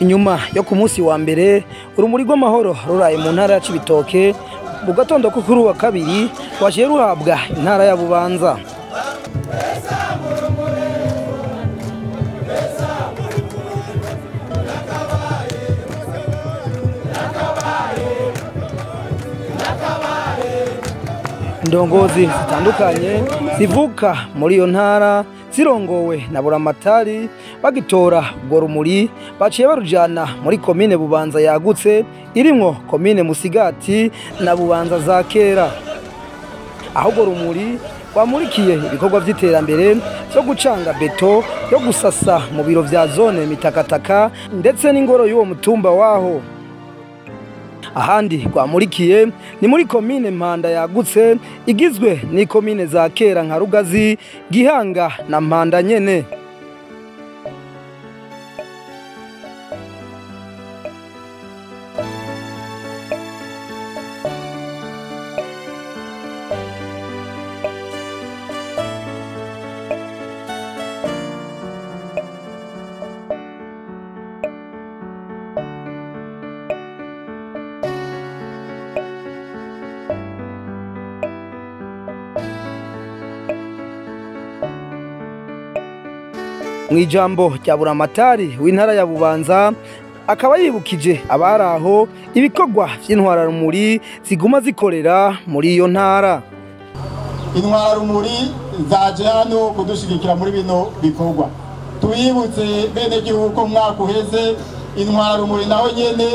inyuma yo ku munsi wa mbere urumuri rw'amahoro ruraye mu ntara ya Cibitoke mu gatondo ko kuri wa kabiri waje ruhabwa intara ya Bubanza. Indongozi zitandukanye zivuka muri iyo ntara zirongowe na buramatari bagitora urwo rumuri baciye barujana muri komine Bubanza yagutse irimwo komine Musigati na Bubanza za kera. Aho urwo rumuri bamurikiye ibikorwa vy'iterambere byo gucanga beto yo gusasa mu biro vya zone Mitakataka ndetse n'ingoro y'uwo mutumba waho. Ahandi rwamurikiye ni muri komine Mpanda yagutse igizwe ni komine za kera nka Rugazi, Gihanga na Mpanda nyene. Mwijambo rya buramatari w'intara ya Bubanza akaba yibukije abaraho ibikorwa vy'intwararumuri ziguma zikorera muri iyo ntara. Intwararumuri zaje hano kudushigikira muri bino bikorwa. Tuyibutse bene gihugu mwaka uheze intwararumuri naho nyene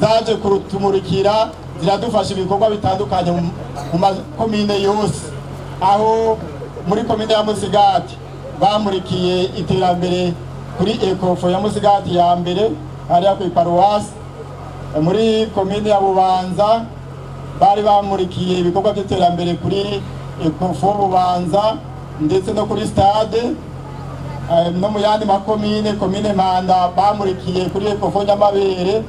zaje kurutumurikira ziradufasha ibikorwa bitandukanye mu makomine yose. Aho muri komine ya Musigati bamurikiye iterambere kuri ekofo ya Musigati ya mbere ari ku paruwasi. Muri komine ya Bubanza bari bamurikiye ibikorwa by'iterambere kuri ekofo Bubanza ndetse no kuri stade. No mu yandi makomine komine Mpanda bamurikiye kuri ekofo Nyamabere.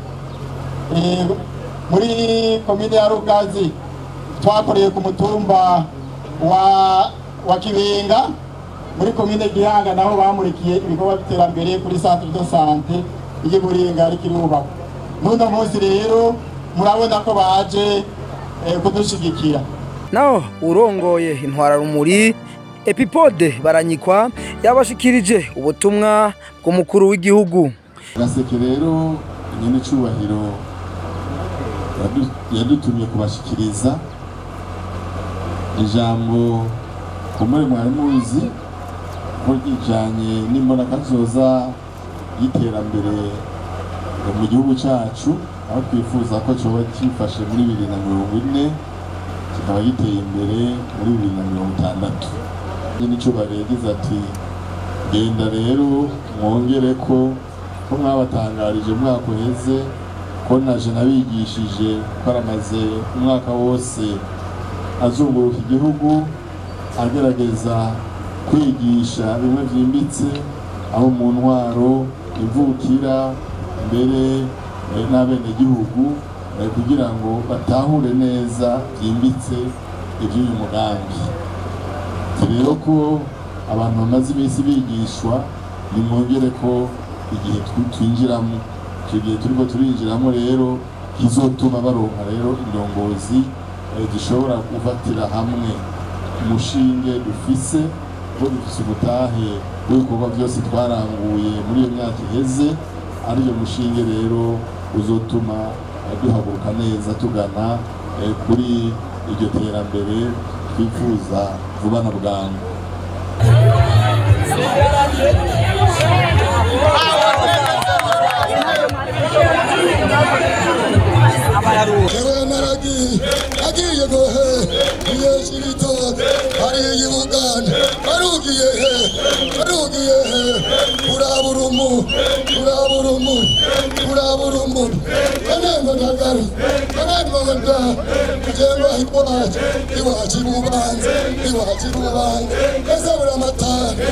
Muri komine ya Rugazi twakoreye ku mutumba wa Kibenga. Muri komine Gihanga naho bamurikiye ibikorwa by'iterambere kuri centre de santé y'Iburinga ari kirubaka. Nuno munsi rero murabona ko baje kudushigikira. Naho urongoye intwararumuri Epipode Baranyikwa yabashikirije ubutumwa bw'umukuru w'igihugu. Gaseke rero nyene cubahiro yadutumye kubashikiriza ijambo kumure mwari muzi kijanye n'imbona kazoza y'iterambere mu gihugu cacu, aho twifuza ko coba cifashe muri 2040 kikaba giteye imbere muri 2060. Nico baregize ati genda rero mwongere ko mwabatangarije mwaka uheze ko naje nabigishije karamaze umwaka wose azunguruka igihugu agerageza kwigisha bimwe vyimbitse aho mu ntwaro ivukira mbere n'abene gihugu kugira ngo batahure neza vyimbitse ivy'uyu mugambi. Rero ko abantu bamaze imisi bigishwa nimwongere ko igihe twinjiramo icyo gihe turiko turinjiramo rero kizotuma baronka rero indongozi zishobora gufatira hamwe umushinge dufise dufise ubutahe w'ibikorwa byose twaranguye muri iyo myaka iheze. Ariyo mushinge rero uzotuma duhaguruka neza tugana kuri iryo terambere twifuza vuba na bwangu. Agiye gohe Cibitoke ari Buganda arugiye uraburumu anengo nagari anengo nda jemba iwacu Bubanza ese buramatari